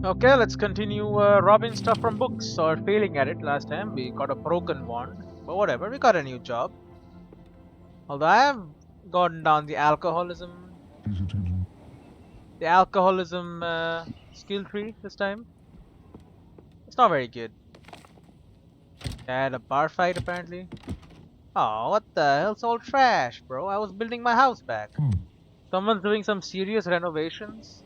Okay, let's continue robbing stuff from books, or failing at it. Last time we got a broken wand, but whatever, we got a new job. Although I have gotten down the alcoholism skill tree this time. It's not very good. I had a bar fight apparently. Oh, what the hell? It's all trash, bro. I was building my house back. Someone's doing some serious renovations.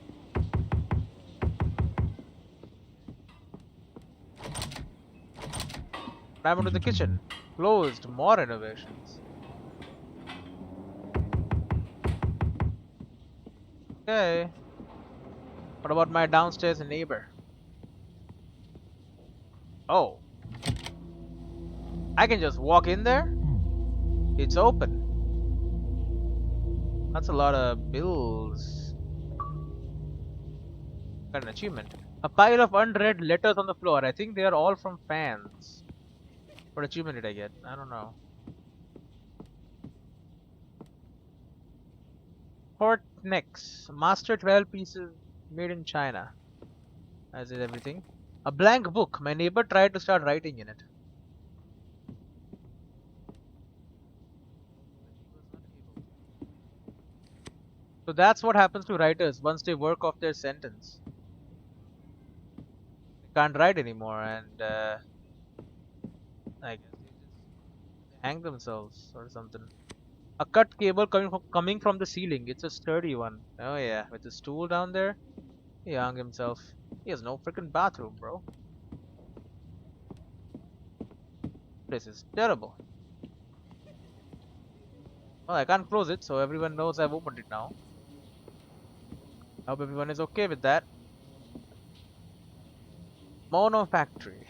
What happened to the kitchen? Closed. More renovations. Okay. What about my downstairs neighbor? Oh. I can just walk in there? It's open. That's a lot of bills. Got an achievement. A pile of unread letters on the floor. I think they are all from fans. What achievement did I get? I don't know. Port necks. Master 12 pieces made in China. As is everything. A blank book. My neighbor tried to start writing in it. So that's what happens to writers once they work off their sentence. They can't write anymore, and I guess they just hang themselves or something. A cut cable coming from the ceiling. It's a sturdy one. Oh yeah, with the stool down there. He hung himself. He has no freaking bathroom, bro. This is terrible. Well, I can't close it, so everyone knows I've opened it now. I hope everyone is okay with that. Mono factory.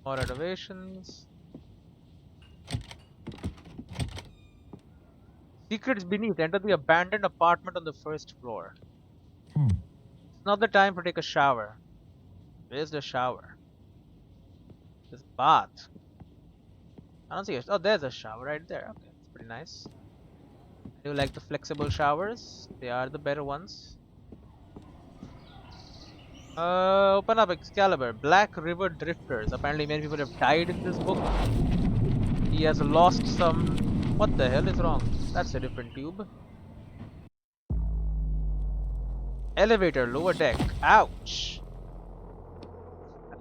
More renovations. Secrets beneath. Enter the abandoned apartment on the first floor. It's not the time to take a shower. Where's the shower? This bath. I don't see it. Oh, there's a shower right there. Okay, that's pretty nice. I do like the flexible showers. They are the better ones. Open up Excalibur. Black River Drifters. Apparently many people have died in this book. He has lost some... What the hell is wrong? That's a different tube. Elevator, lower deck. Ouch!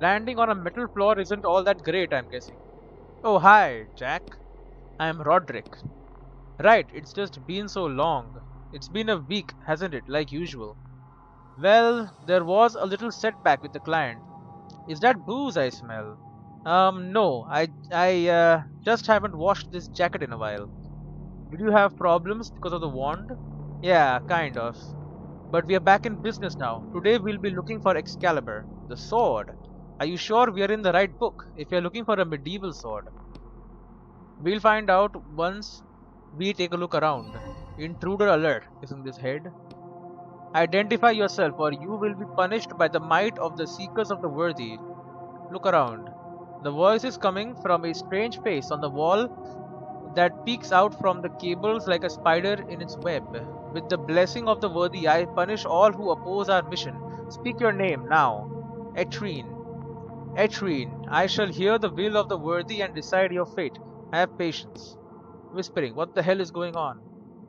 Landing on a metal floor isn't all that great, I'm guessing. Oh, hi, Jack. I'm Roderick. Right, it's just been so long. It's been a week, hasn't it, like usual? Well, there was a little setback with the client. Is that booze I smell? No, I just haven't washed this jacket in a while. Did you have problems because of the wand? Yeah, kind of. But we are back in business now. Today we'll be looking for Excalibur, the sword. Are you sure we are in the right book? If you're looking for a medieval sword. We'll find out once we take a look around. Intruder alert, isn't this head? Identify yourself or you will be punished by the might of the seekers of the worthy. Look around. The voice is coming from a strange face on the wall that peeks out from the cables like a spider in its web. With the blessing of the worthy, I punish all who oppose our mission. Speak your name now. Etienne. Etienne, I shall hear the will of the worthy and decide your fate. Have patience. Whispering, what the hell is going on?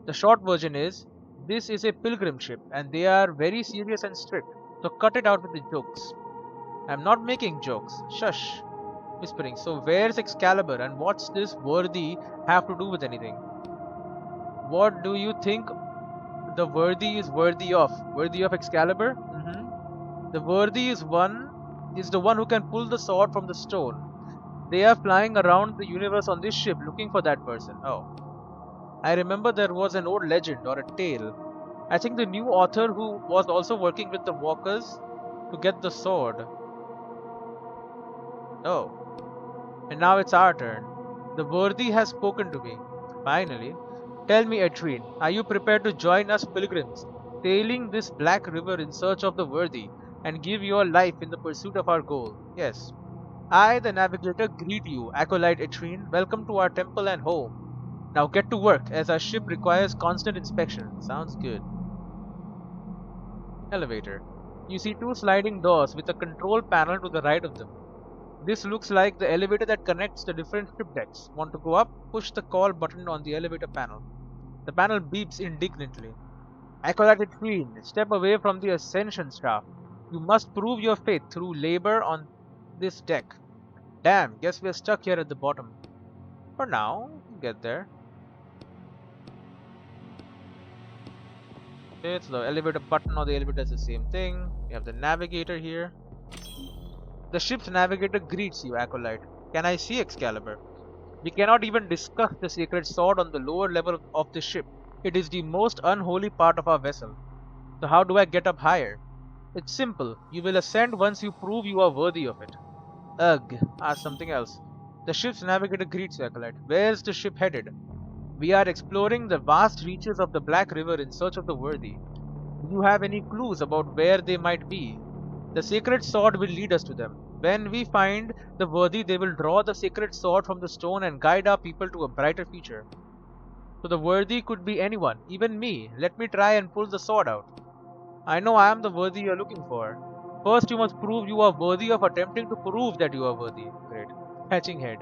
The short version is, this is a pilgrim ship and they are very serious and strict, so cut it out with the jokes. I'm not making jokes. Shush. Whispering, so where's Excalibur and what's this worthy have to do with anything? What do you think the worthy is worthy of? Worthy of Excalibur? The worthy is the one who can pull the sword from the stone. They are flying around the universe on this ship looking for that person. Oh. I remember there was an old legend or a tale. I think the new author who was also working with the walkers to get the sword. Oh. And now it's our turn. The worthy has spoken to me. Finally. Tell me, Etienne, are you prepared to join us pilgrims, sailing this black river in search of the worthy? and give your life in the pursuit of our goal. Yes. I, the navigator, greet you, Acolyte Etienne. Welcome to our temple and home. Now get to work, as our ship requires constant inspection. Sounds good. Elevator. You see two sliding doors with a control panel to the right of them. This looks like the elevator that connects the different ship decks. Want to go up? Push the call button on the elevator panel. The panel beeps indignantly. Acolyte Etienne, step away from the ascension shaft. You must prove your faith through labor on this deck. Damn, guess we're stuck here at the bottom. For now, we'll get there. It's the elevator button or the elevator is the same thing. We have the navigator here. The ship's navigator greets you, Acolyte. Can I see Excalibur? We cannot even discuss the sacred sword on the lower level of the ship. It is the most unholy part of our vessel. So how do I get up higher? It's simple. You will ascend once you prove you are worthy of it. Ugh, ask something else. The ship's navigator greets you, Acolyte. Where's the ship headed? We are exploring the vast reaches of the Black River in search of the worthy. Do you have any clues about where they might be? The sacred sword will lead us to them. When we find the worthy, they will draw the sacred sword from the stone and guide our people to a brighter future. So the worthy could be anyone, even me. Let me try and pull the sword out. I know I am the worthy you are looking for. First, you must prove you are worthy of attempting to prove that you are worthy. Great. Catching head.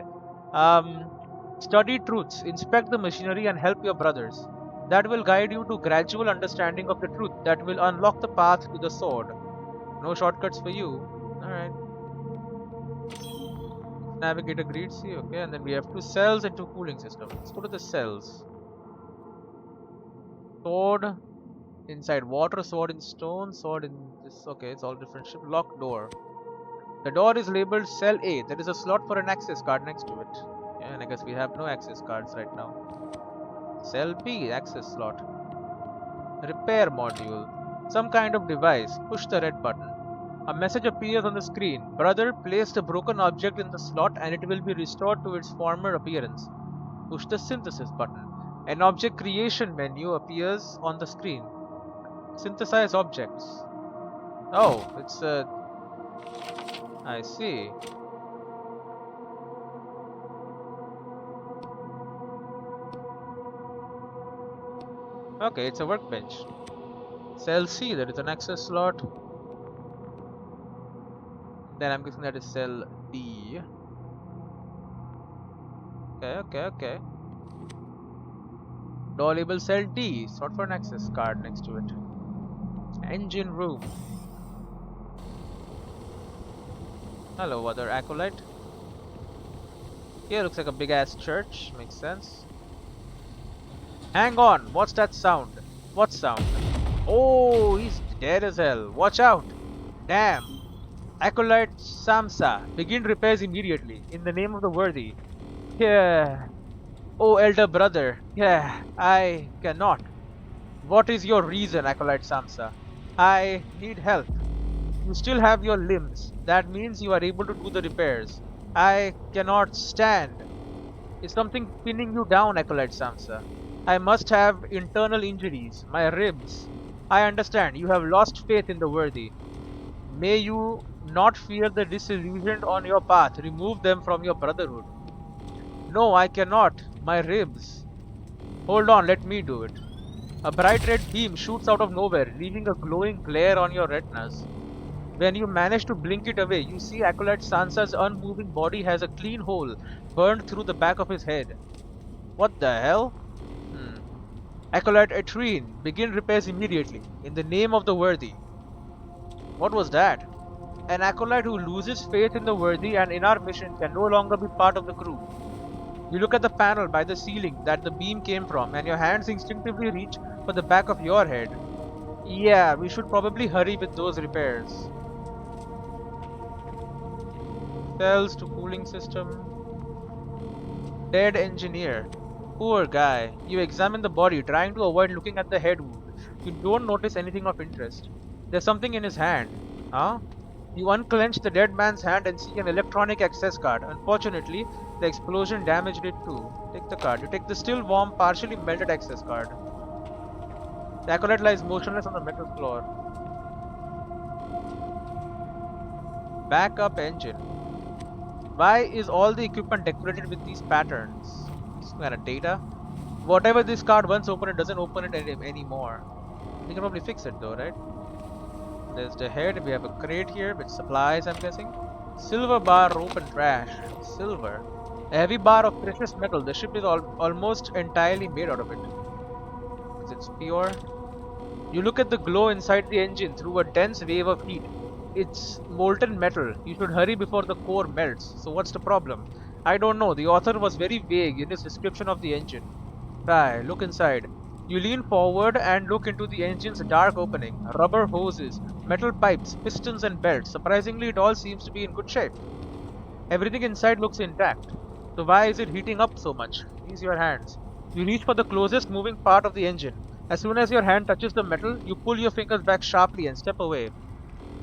Study truths, inspect the machinery, and help your brothers. That will guide you to gradual understanding of the truth that will unlock the path to the sword. No shortcuts for you. Alright. Navigator greets you. Okay, and then we have two cells and two cooling systems. Let's go to the cells. Sword inside water, sword in stone, sword in this. Okay, it's all different ship. Locked door. The door is labeled cell A. There is a slot for an access card next to it. Yeah, and I guess we have no access cards right now. Cell B, access slot. Repair module. Some kind of device. Push the red button. A message appears on the screen. Brother, place the broken object in the slot and it will be restored to its former appearance. Push the synthesis button. An object creation menu appears on the screen. Synthesize objects. Oh, it's a... I see. Okay, it's a workbench. Cell C, there is an access slot. Then I'm guessing that is cell D. Okay. Door label cell D, slot for an access card next to it. Engine room. Hello, other acolyte. Here looks like a big ass church. Makes sense. Hang on, what's that sound? What sound? Oh, he's dead as hell. Watch out. Damn. Acolyte Samsa, begin repairs immediately. In the name of the worthy. Yeah. Oh, elder brother. Yeah, I cannot. What is your reason, Acolyte Samsa? I need help. You still have your limbs. That means you are able to do the repairs. I cannot stand. Is something pinning you down, Acolyte Samsa? I must have internal injuries. My ribs. I understand. You have lost faith in the worthy. May you not fear the disillusioned on your path. Remove them from your brotherhood. No, I cannot. My ribs. Hold on, let me do it. A bright red beam shoots out of nowhere, leaving a glowing glare on your retinas. When you manage to blink it away, you see Acolyte Sansa's unmoving body has a clean hole burned through the back of his head. What the hell? Acolyte Etienne, begin repairs immediately, in the name of the worthy. What was that? An acolyte who loses faith in the worthy and in our mission can no longer be part of the crew. You look at the panel by the ceiling that the beam came from, and your hands instinctively reach for the back of your head. Yeah, we should probably hurry with those repairs. Cells to cooling system. Dead engineer. Poor guy. You examine the body, trying to avoid looking at the head wound. You don't notice anything of interest. There's something in his hand. Huh? You unclench the dead man's hand and see an electronic access card. Unfortunately, the explosion damaged it too. Take the card. You take the still warm, partially melted access card. The acolyte lies motionless on the metal floor. Backup engine. Why is all the equipment decorated with these patterns? Some kind of data. Whatever this card once opened, it doesn't open it anymore. We can probably fix it though, right? There's the head. We have a crate here with supplies, I'm guessing. Silver bar, rope and trash. Silver. A heavy bar of precious metal. The ship is almost entirely made out of it. Is it pure? You look at the glow inside the engine through a dense wave of heat. It's molten metal. You should hurry before the core melts. So what's the problem? I don't know. The author was very vague in his description of the engine. Try, look inside. You lean forward and look into the engine's dark opening. Rubber hoses, metal pipes, pistons and belts. Surprisingly, it all seems to be in good shape. Everything inside looks intact. So why is it heating up so much? Use your hands. You reach for the closest moving part of the engine. As soon as your hand touches the metal, you pull your fingers back sharply and step away.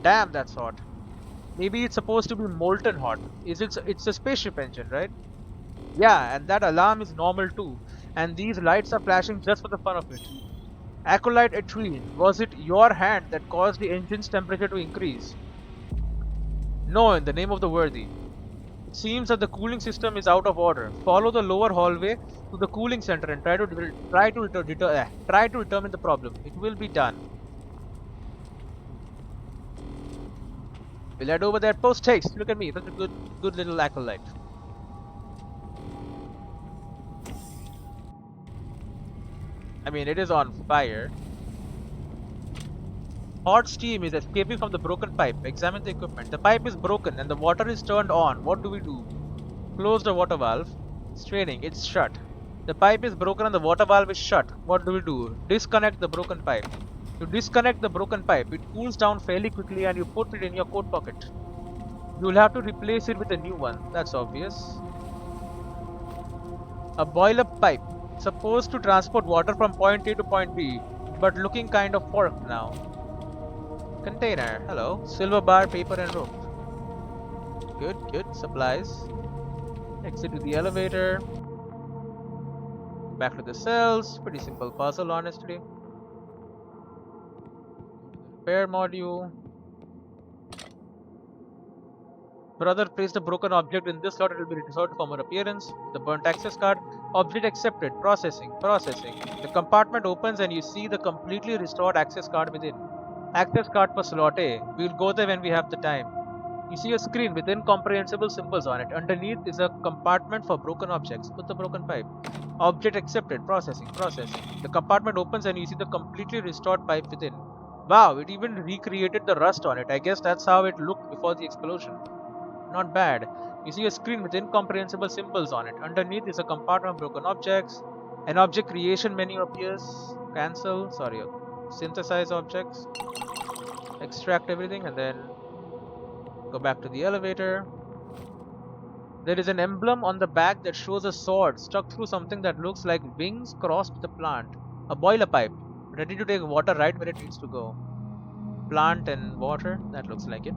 Damn, that's hot. Maybe it's supposed to be molten hot. It's a spaceship engine, right? Yeah, and that alarm is normal too. And these lights are flashing just for the fun of it. Acolyte Etienne, was it your hand that caused the engine's temperature to increase? No, in the name of the worthy. It seems that the cooling system is out of order. Follow the lower hallway to the cooling center and try to determine the problem. It will be done. We'll head over there post haste. Look at me, such a good little acolyte. I mean, it is on fire. Hot steam is escaping from the broken pipe. Examine the equipment. The pipe is broken and the water is turned on. What do we do? Close the water valve. Straining. It's shut. The pipe is broken and the water valve is shut. What do we do? Disconnect the broken pipe. You disconnect the broken pipe. It cools down fairly quickly and you put it in your coat pocket. You'll have to replace it with a new one. That's obvious. A boiler pipe. Supposed to transport water from point A to point B, but looking kind of forked now. Container. Hello. Silver bar, paper and rope. Good. Supplies. Exit to the elevator. Back to the cells. Pretty simple puzzle, honestly. Repair module. Brother, place the broken object in this slot. It will be restored to former appearance. The burnt access card. Object accepted. Processing. The compartment opens and you see the completely restored access card within. Access card for slot A. We'll go there when we have the time. You see a screen with incomprehensible symbols on it. Underneath is a compartment for broken objects. Put the broken pipe. Object accepted. Processing. The compartment opens and you see the completely restored pipe within. Wow, it even recreated the rust on it. I guess that's how it looked before the explosion. Not bad. You see a screen with incomprehensible symbols on it. Underneath is a compartment of broken objects. An object creation menu appears. Cancel. Synthesize objects. Extract everything and then go back to the elevator. There is an emblem on the back that shows a sword stuck through something that looks like wings crossed with a plant. A boiler pipe. Ready to take water right where it needs to go. Plant and water. That looks like it.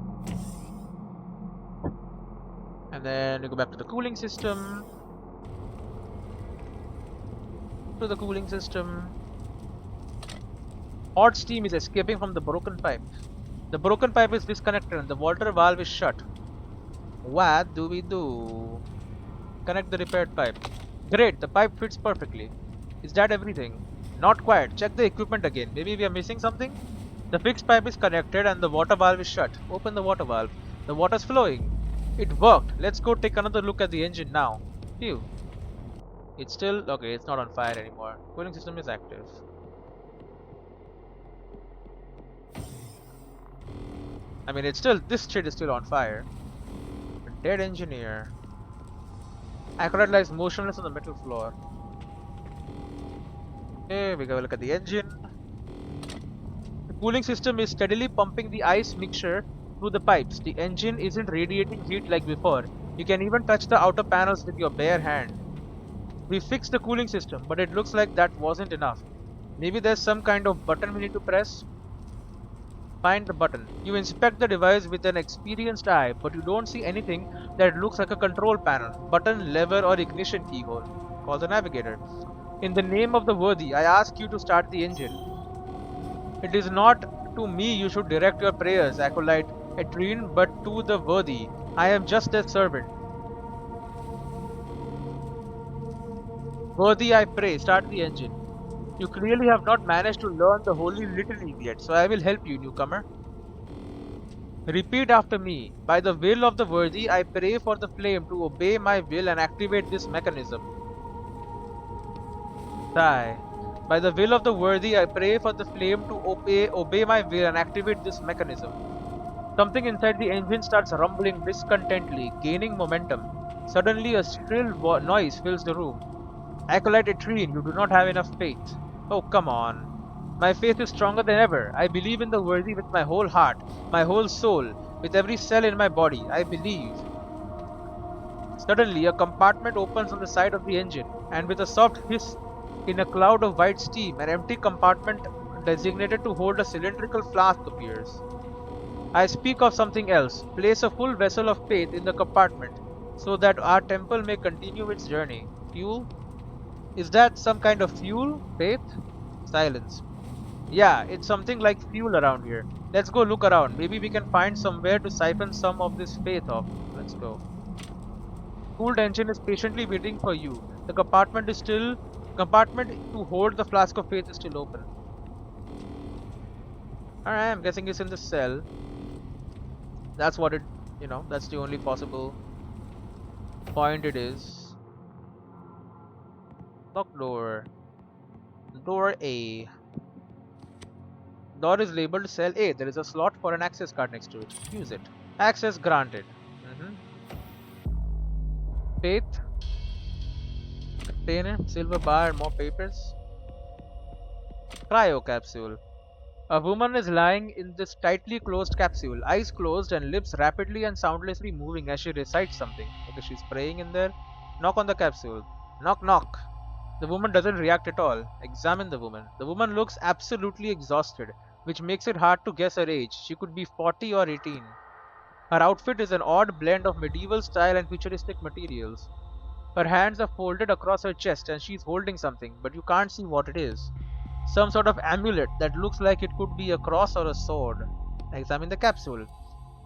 And then we go back to the cooling system. Hot steam is escaping from the broken pipe. The broken pipe is disconnected and the water valve is shut. What do we do? Connect the repaired pipe. Great, the pipe fits perfectly. Is that everything? Not quite. Check the equipment again. Maybe we are missing something? The fixed pipe is connected and the water valve is shut. Open the water valve. The water's flowing. It worked. Let's go take another look at the engine now. Phew. It's still... okay, it's not on fire anymore. Cooling system is active. I mean, it's still... this shit is still on fire. Dead engineer. Acolyte lies motionless on the metal floor. Okay, we go look at the engine. The cooling system is steadily pumping the ice mixture through the pipes. The engine isn't radiating heat like before. You can even touch the outer panels with your bare hand. We fixed the cooling system, but it looks like that wasn't enough. Maybe there's some kind of button we need to press. Find the button. You inspect the device with an experienced eye, but you don't see anything that looks like a control panel, button, lever or ignition keyhole. Call the navigator. In the name of the worthy, I ask you to start the engine. It is not to me you should direct your prayers, Acolyte Etienne, but to the worthy. I am just their servant. Worthy, I pray, start the engine. You clearly have not managed to learn the holy litany yet, so I will help you, newcomer. Repeat after me. By the will of the worthy, I pray for the flame to obey my will and activate this mechanism. Sigh. By the will of the worthy, I pray for the flame to obey my will and activate this mechanism. Something inside the engine starts rumbling discontently, gaining momentum. Suddenly, a shrill noise fills the room. Acolyte Etienne, you do not have enough faith. Oh, come on. My faith is stronger than ever. I believe in the worthy with my whole heart, my whole soul, with every cell in my body. I believe. Suddenly, a compartment opens on the side of the engine, and with a soft hiss, in a cloud of white steam, an empty compartment designated to hold a cylindrical flask appears. I speak of something else. Place a full vessel of faith in the compartment, so that our temple may continue its journey. Fuel? Is that some kind of fuel? Faith? Silence. Yeah, it's something like fuel around here. Let's go look around. Maybe we can find somewhere to siphon some of this faith off. Let's go. Cooled engine is patiently waiting for you. The compartment to hold the flask of faith is still open. Alright, I'm guessing it's in the cell. That's what that's the only possible point it is. Lock door. Door A. Door is labeled cell A. There is a slot for an access card next to it. Use it. Access granted. Faith. Container. Silver bar. More papers. Cryo capsule. A woman is lying in this tightly closed capsule, eyes closed and lips rapidly and soundlessly moving as she recites something. Okay, she's praying in there. Knock on the capsule. Knock, knock. The woman doesn't react at all. Examine the woman. The woman looks absolutely exhausted, which makes it hard to guess her age. She could be 40 or 18. Her outfit is an odd blend of medieval style and futuristic materials. Her hands are folded across her chest and she's holding something, but you can't see what it is. Some sort of amulet that looks like it could be a cross or a sword. Examine the capsule.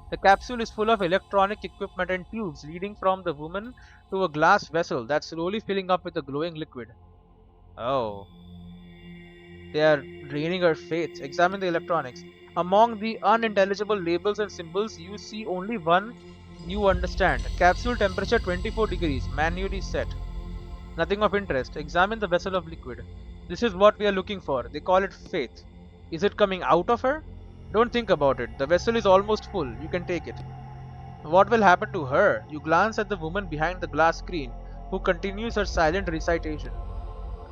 The capsule is full of electronic equipment and tubes leading from the woman to a glass vessel that's slowly filling up with a glowing liquid. Oh. They are draining her faith. Examine the electronics. Among the unintelligible labels and symbols, you see only one you understand. Capsule temperature 24 degrees, manually set. Nothing of interest. Examine the vessel of liquid. This is what we are looking for. They call it faith. Is it coming out of her? Don't think about it. The vessel is almost full. You can take it. What will happen to her? You glance at the woman behind the glass screen, who continues her silent recitation.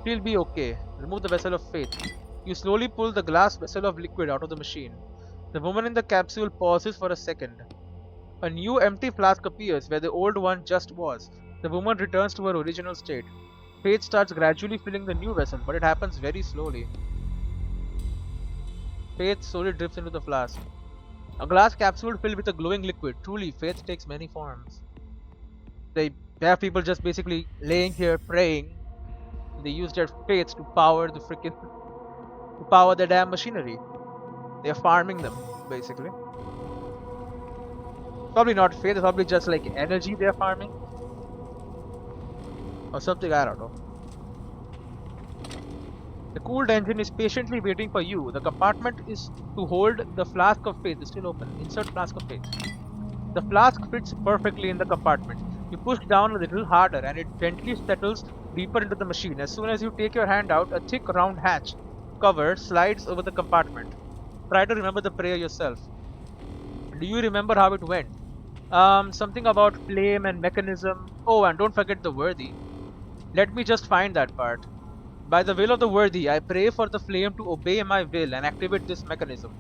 She'll be okay. Remove the vessel of faith. You slowly pull the glass vessel of liquid out of the machine. The woman in the capsule pauses for a second. A new empty flask appears where the old one just was. The woman returns to her original state. Faith starts gradually filling the new vessel, but it happens very slowly. Faith slowly drifts into the flask. A glass capsule filled with a glowing liquid. Truly, faith takes many forms. They have people just basically laying here praying. They use their faith to power the damn machinery. They are farming them, basically. Probably not faith, it's probably just like energy they are farming. Or something, I don't know. The cooled engine is patiently waiting for you. The compartment is to hold the flask of faith is still open. Insert flask of faith. The flask fits perfectly in the compartment. You push down a little harder and it gently settles deeper into the machine. As soon as you take your hand out, a thick round hatch cover slides over the compartment. Try to remember the prayer yourself. Do you remember how it went? Something about flame and mechanism. Oh, and don't forget the worthy. Let me just find that part. By the will of the worthy, I pray for the flame to obey my will and activate this mechanism.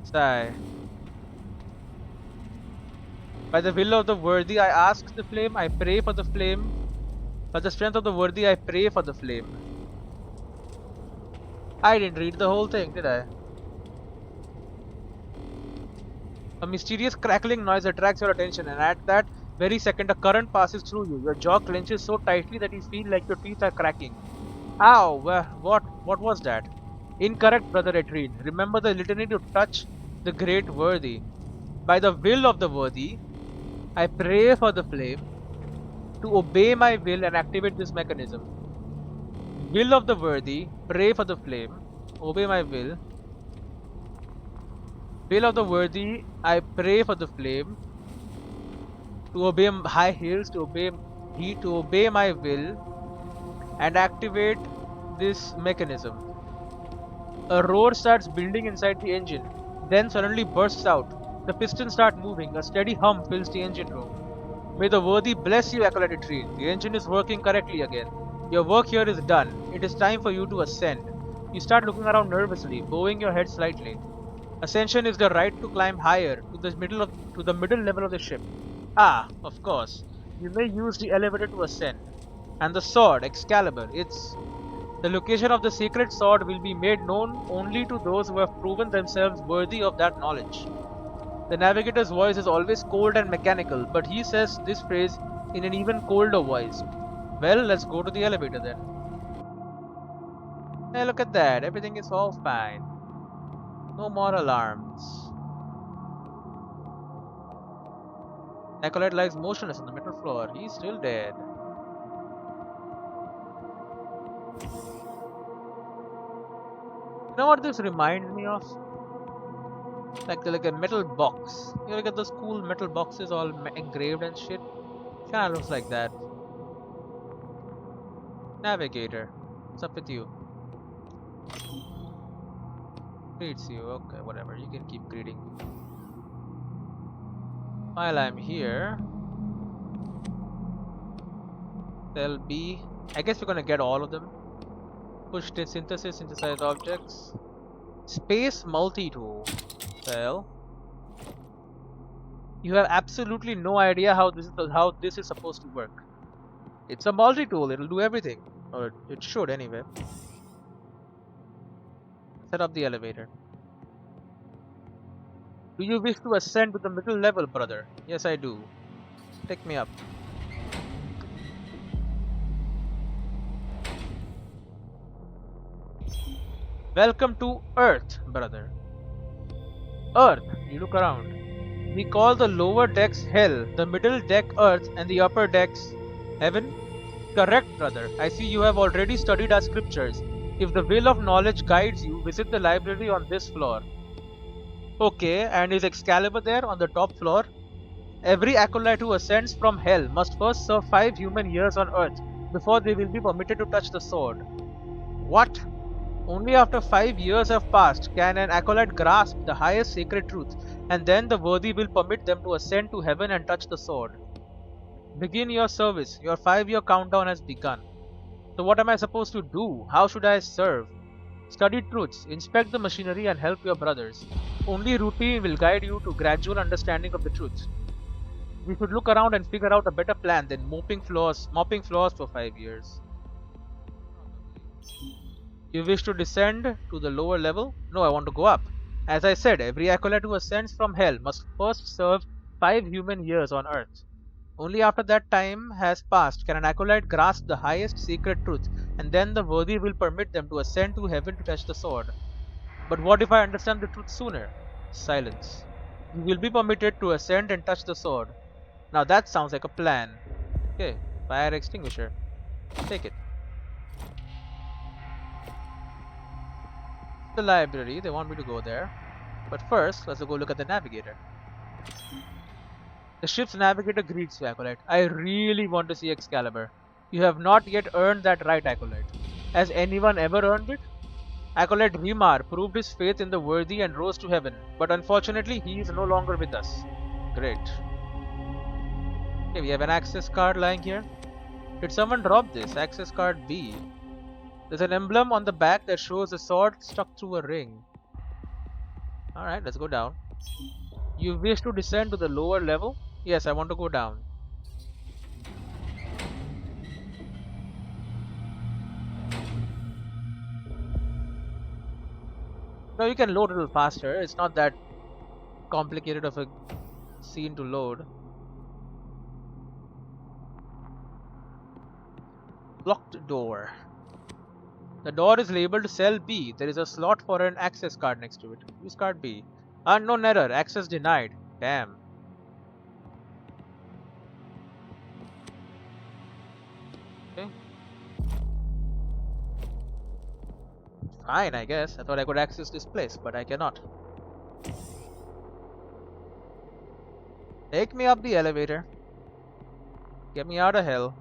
Sigh. By the will of the worthy, I ask the flame, I pray for the flame. By the strength of the worthy, I pray for the flame. I didn't read the whole thing, did I? A mysterious crackling noise attracts your attention, and at that very second a current passes through you. Your jaw clenches so tightly that you feel like your teeth are cracking. Ow! What was that? Incorrect, Brother Etienne. Remember the litany to touch the great worthy. By the will of the worthy, I pray for the flame to obey my will and activate this mechanism. Will of the worthy, pray for the flame, obey my will. Will of the worthy, I pray for the flame to obey high hills, to obey heat, to obey my will and activate this mechanism. A roar starts building inside the engine, then suddenly bursts out. The pistons start moving, a steady hum fills the engine room. May the worthy bless you, Acolyte Tree. The engine is working correctly again. Your work here is done. It is time for you to ascend. You start looking around nervously, bowing your head slightly. Ascension is the right to climb higher to the middle level of the ship. Ah, of course. You may use the elevator to ascend. And the sword, Excalibur, the location of the sacred sword will be made known only to those who have proven themselves worthy of that knowledge. The navigator's voice is always cold and mechanical, but he says this phrase in an even colder voice. Well, let's go to the elevator then. Hey, look at that. Everything is all fine. No more alarms. Acolyte lies motionless on the metal floor. He's still dead. You know what this reminds me of? Like a metal box. You look at those cool metal boxes all engraved and shit. Kinda looks like that. Navigator. What's up with you? Greets you. Okay, whatever. You can keep greeting. While I'm here, there'll be... I guess we're gonna get all of them. Push the synthesis, synthesize objects. Space multi-tool. Well, you have absolutely no idea how this is supposed to work. It's a multi-tool. It'll do everything, or it should anyway. Set up the elevator. Do you wish to ascend to the middle level, brother? Yes, I do. Take me up. Welcome to Earth, brother. Earth, you look around. We call the lower decks Hell, the middle deck Earth, and the upper decks Heaven? Correct, brother. I see you have already studied our scriptures. If the will of knowledge guides you, visit the library on this floor. Okay, and is Excalibur there on the top floor? Every acolyte who ascends from Hell must first serve 5 human years on Earth before they will be permitted to touch the sword. What? Only after 5 years have passed can an acolyte grasp the highest sacred truth, and then the worthy will permit them to ascend to heaven and touch the sword. Begin your service. Your 5-year countdown has begun. So what am I supposed to do? How should I serve? Study truths, inspect the machinery and help your brothers. Only routine will guide you to gradual understanding of the truth. We should look around and figure out a better plan than mopping floors for 5 years. You wish to descend to the lower level? No, I want to go up. As I said, every acolyte who ascends from hell must first serve 5 human years on earth. Only after that time has passed can an acolyte grasp the highest sacred truth, and then the worthy will permit them to ascend to heaven to touch the sword. But what if I understand the truth sooner? Silence. You will be permitted to ascend and touch the sword. Now that sounds like a plan. Okay, fire extinguisher. Take it. The library, they want me to go there. But first, let's go look at the navigator. The ship's navigator greets you, Acolyte. I really want to see Excalibur. You have not yet earned that right, Acolyte. Has anyone ever earned it? Acolyte Rimar proved his faith in the worthy and rose to heaven, but unfortunately he is no longer with us. Great. Okay, we have an access card lying here. Did someone drop this? Access card B. There's an emblem on the back that shows a sword stuck through a ring. Alright, let's go down. You wish to descend to the lower level? Yes, I want to go down. No, you can load a little faster. It's not that complicated of a scene to load. Locked door. The door is labeled cell B. There is a slot for an access card next to it. Use card B. Unknown error. Access denied. Damn. Okay. Fine, I guess. I thought I could access this place, but I cannot. Take me up the elevator. Get me out of hell.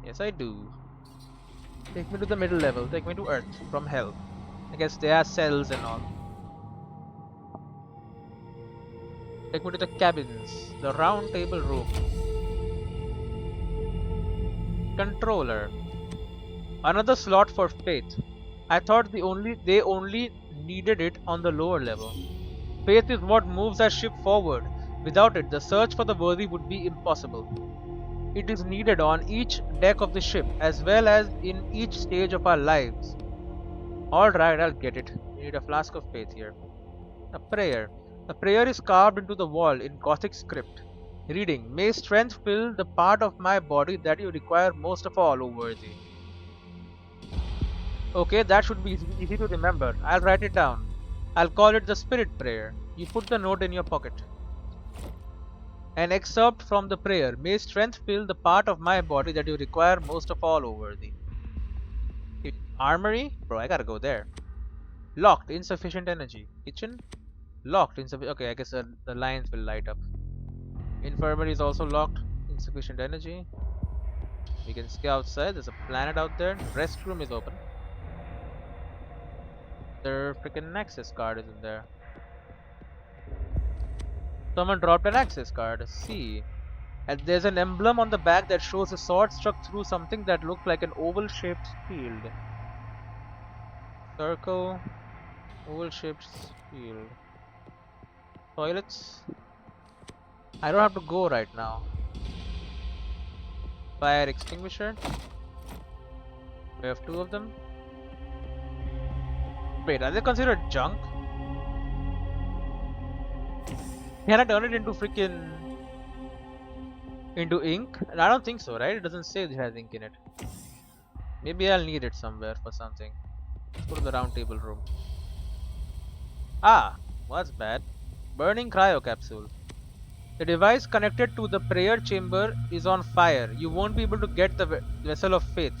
Yes, I do. Take me to the middle level. Take me to Earth from hell. I guess there are cells and all. Take me to the cabins. The round table room. Controller. Another slot for faith. I thought they only needed it on the lower level. Faith is what moves our ship forward. Without it, the search for the worthy would be impossible. It is needed on each deck of the ship as well as in each stage of our lives. Alright, I'll get it. We need a flask of faith here. A prayer. A prayer is carved into the wall in Gothic script. Reading, may strength fill the part of my body that you require most of all, O worthy. Okay, that should be easy to remember. I'll write it down. I'll call it the spirit prayer. You put the note in your pocket. An excerpt from the prayer. May strength fill the part of my body that you require most of all, O worthy. Armory? Bro, I gotta go there. Locked. Insufficient energy. Kitchen? Locked. Insufficient. Okay, I guess the lines will light up. Infirmary is also locked. Insufficient energy. We can stay outside. There's a planet out there. Restroom is open. Their freaking access card is in there. Someone dropped an access card. See. And there's an emblem on the back that shows a sword struck through something that looked like an oval-shaped shield. Circle. Oval-shaped shield. Toilets. I don't have to go right now. Fire extinguisher. We have 2 of them. Wait, are they considered junk? Can I turn it into freaking into ink? I don't think so, right? It doesn't say it has ink in it. Maybe I'll need it somewhere for something. Let's go to the round table room. Ah, what's bad? Burning cryo capsule. The device connected to the prayer chamber is on fire. You won't be able to get the vessel of faith.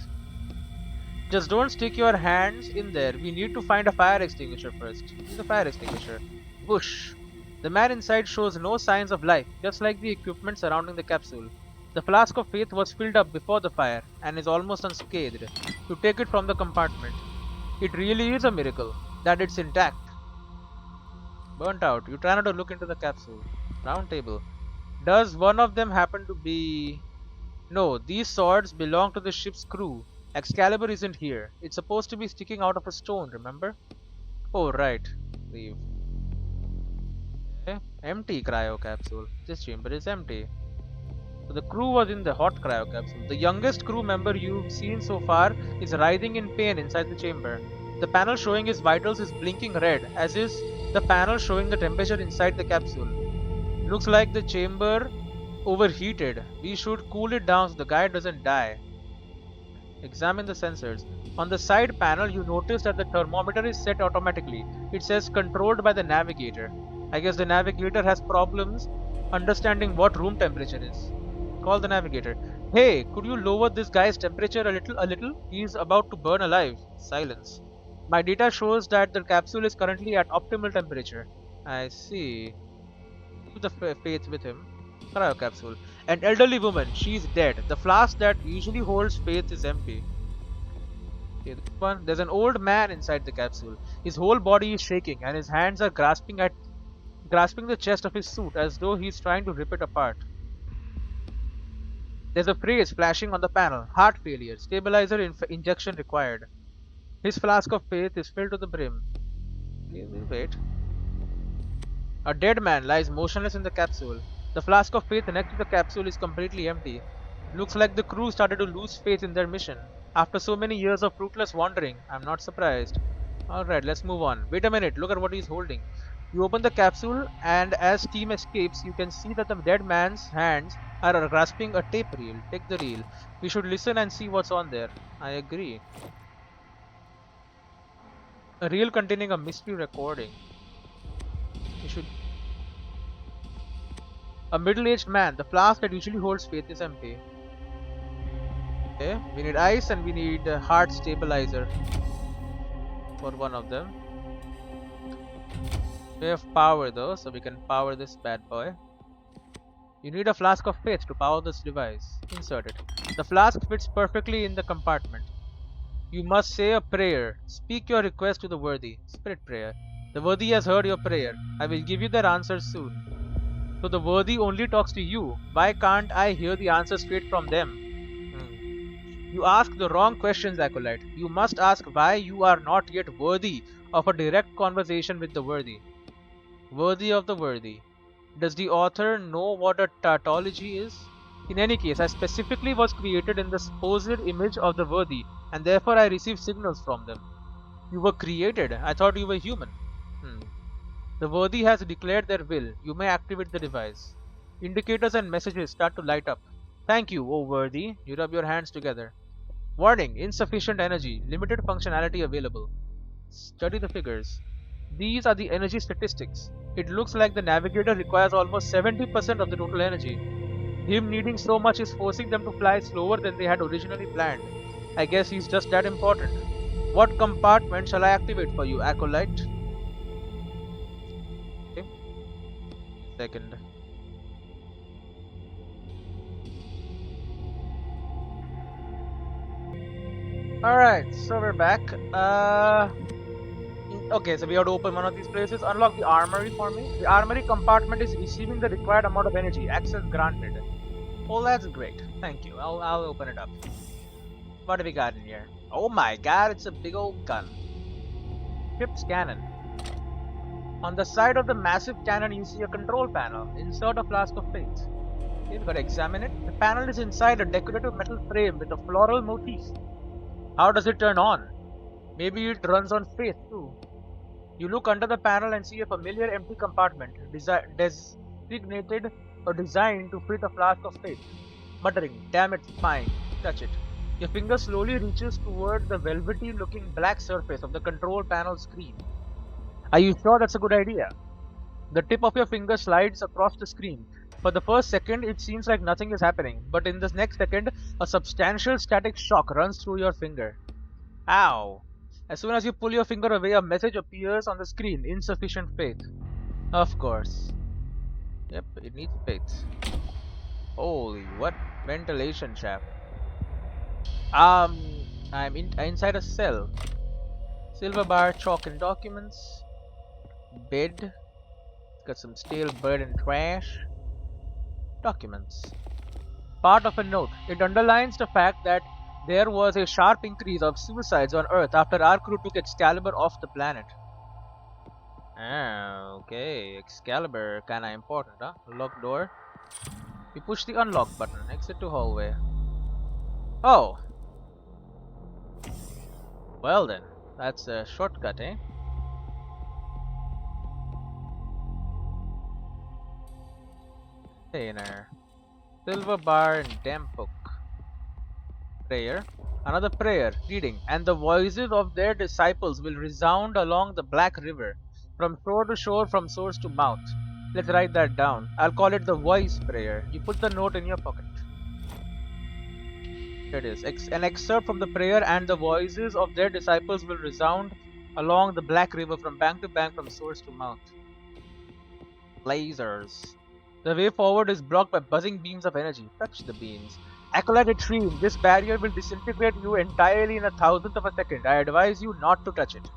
Just don't stick your hands in there. We need to find a fire extinguisher first. Use the fire extinguisher. Whoosh. The man inside shows no signs of life, just like the equipment surrounding the capsule. The flask of faith was filled up before the fire and is almost unscathed. You take it from the compartment. It really is a miracle that it's intact. Burnt out. You try not to look into the capsule. Round table. Does one of them happen to be... No, these swords belong to the ship's crew. Excalibur isn't here. It's supposed to be sticking out of a stone, remember? Oh, right. Leave. Okay. Empty cryo capsule. This chamber is empty. So the crew was in the hot cryo capsule. The youngest crew member you've seen so far is writhing in pain inside the chamber. The panel showing his vitals is blinking red, as is the panel showing the temperature inside the capsule. Looks like the chamber overheated. We should cool it down so the guy doesn't die. Examine the sensors. On the side panel, you notice that the thermometer is set automatically. It says controlled by the navigator. I guess the navigator has problems understanding what room temperature is. Call the navigator. Hey, could you lower this guy's temperature a little? He's about to burn alive. Silence. My data shows that the capsule is currently at optimal temperature. I see. Keep the faith with him. Cryo capsule. An elderly woman. She's dead. The flask that usually holds faith is empty. Okay, this one. There's an old man inside the capsule. His whole body is shaking and his hands are grasping the chest of his suit as though he's trying to rip it apart. There's a phrase flashing on the panel. Heart failure. Stabilizer injection required. His flask of faith is filled to the brim. Wait. A dead man lies motionless in the capsule. The flask of faith next to the capsule is completely empty. Looks like the crew started to lose faith in their mission. After so many years of fruitless wandering, I'm not surprised. Alright, let's move on. Wait a minute, look at what he's holding. You open the capsule and as steam escapes, you can see that the dead man's hands are grasping a tape reel. Take the reel. We should listen and see what's on there. I agree. A reel containing a mystery recording. A middle-aged man. The flask that usually holds faith is empty. Okay, we need ice and we need heart stabilizer for one of them. We have power though, so we can power this bad boy. You need a flask of faith to power this device. Insert it. The flask fits perfectly in the compartment. You must say a prayer. Speak your request to the worthy. Spirit prayer. The worthy has heard your prayer. I will give you their answers soon. So the worthy only talks to you. Why can't I hear the answer straight from them? You ask the wrong questions, Acolyte. You must ask why you are not yet worthy of a direct conversation with the worthy. Worthy of the worthy. Does the author know what a tautology is? In any case, I specifically was created in the supposed image of the worthy, and therefore I receive signals from them. You were created. I thought you were human. The worthy has declared their will. You may activate the device. Indicators and messages start to light up. Thank you, O worthy. You rub your hands together. Warning, insufficient energy, limited functionality available. Study the figures. These are the energy statistics. It looks like the navigator requires almost 70% of the total energy. Him needing so much is forcing them to fly slower than they had originally planned. I guess he's just that important. What compartment shall I activate for you, Acolyte? Okay. Second. Alright, so we're back. Okay, so we have to open one of these places. Unlock the armory for me. The armory compartment is receiving the required amount of energy. Access granted. Oh, that's great. Thank you. I'll open it up. What do we got in here? Oh my god, it's a big old gun. Ship's cannon. On the side of the massive cannon, you see a control panel. Insert a flask of faith. Okay, we've got to examine it. The panel is inside a decorative metal frame with a floral motif. How does it turn on? Maybe it runs on faith too. You look under the panel and see a familiar empty compartment designated or designed to fit a flask of faith. Muttering, damn it, fine. Touch it. Your finger slowly reaches toward the velvety looking black surface of the control panel screen. Are you sure that's a good idea? The tip of your finger slides across the screen. For the first second, it seems like nothing is happening, but in this next second, a substantial static shock runs through your finger. Ow! As soon as you pull your finger away, a message appears on the screen. Insufficient faith. Of course. Yep, it needs faith. Holy, what ventilation shaft. I'm inside a cell. Silver bar, chalk and documents. Bed. Got some stale bread and trash. Documents. Part of a note. It underlines the fact that there was a sharp increase of suicides on Earth after our crew took Excalibur off the planet. Ah, okay. Excalibur, kinda important, huh? Locked door. You push the unlock button. Exit to hallway. Oh. Well then, that's a shortcut, eh? Container. Silver bar and damp book. Prayer. Another prayer. Reading. And the voices of their disciples will resound along the Black River, from shore to shore, from source to mouth. Let's write that down. I'll call it the voice prayer. You put the note in your pocket. Here it is. An excerpt from the prayer, and the voices of their disciples will resound along the Black River from bank to bank, from source to mouth. Lasers. The way forward is blocked by buzzing beams of energy. Touch the beams. Acolyte retrieve. This barrier will disintegrate you entirely in a thousandth of a second. I advise you not to touch it.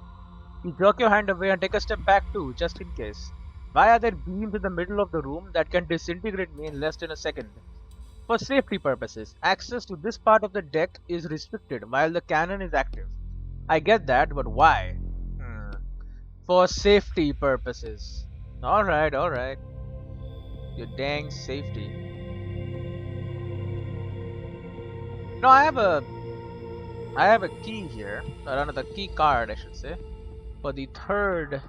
You jerk your hand away and take a step back too, just in case. Why are there beams in the middle of the room that can disintegrate me in less than a second? For safety purposes, access to this part of the deck is restricted while the cannon is active. I get that, but why? For safety purposes. Alright, alright. Your dang safety. No, I have a key here, or another key card I should say, for the third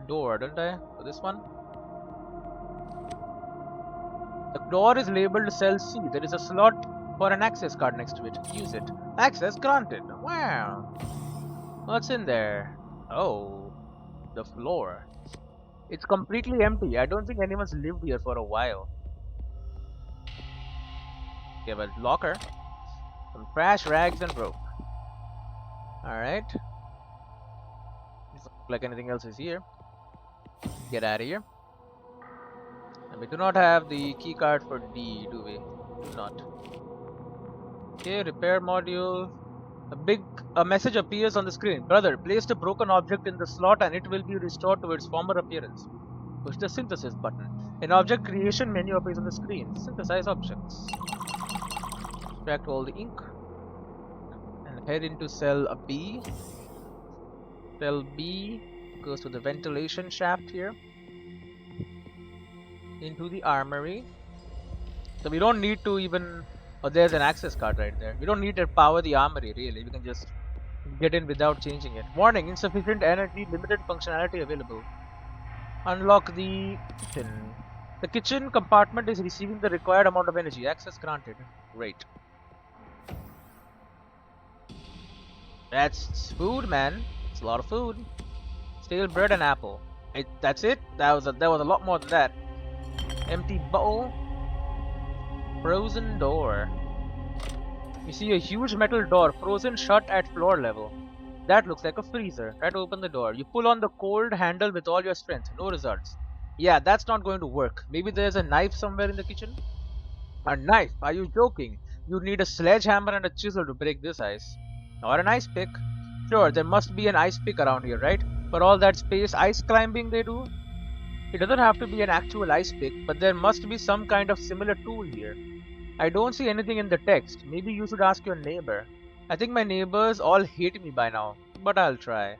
door, don't I? For this one? The door is labeled cell C. There is a slot for an access card next to it. Use it. Access granted. Wow. What's in there? Oh, the floor. It's completely empty. I don't think anyone's lived here for a while. We have a locker, some trash, rags, and rope. Alright. Doesn't look like anything else is here. Get out of here. And we do not have the key card for D, do we? Do not. Okay, repair module. A message appears on the screen. Brother, place the broken object in the slot and it will be restored to its former appearance. Push the synthesis button. An object creation menu appears on the screen. Synthesize objects. Extract all the ink. And head into cell B. Cell B goes to the ventilation shaft here. Into the armory. So we don't need to even... Oh, there's an access card right there. We don't need to power the armory, really. We can just get in without changing it. Warning, insufficient energy, limited functionality available. Unlock the kitchen. The kitchen compartment is receiving the required amount of energy. Access granted. Great. That's food, man. It's a lot of food. Stale bread and apple. That's it? There was a lot more than that. Empty bowl. Frozen door. You see a huge metal door frozen shut at floor level. That looks like a freezer. Try to open the door. You pull on the cold handle with all your strength. No results. Yeah, that's not going to work. Maybe there's a knife somewhere in the kitchen? A knife? Are you joking? You'd need a sledgehammer and a chisel to break this ice. Or an ice pick. Sure, there must be an ice pick around here, right? For all that space ice climbing they do? It doesn't have to be an actual ice pick, but there must be some kind of similar tool here. I don't see anything in the text. Maybe you should ask your neighbor. I think my neighbors all hate me by now, but I'll try.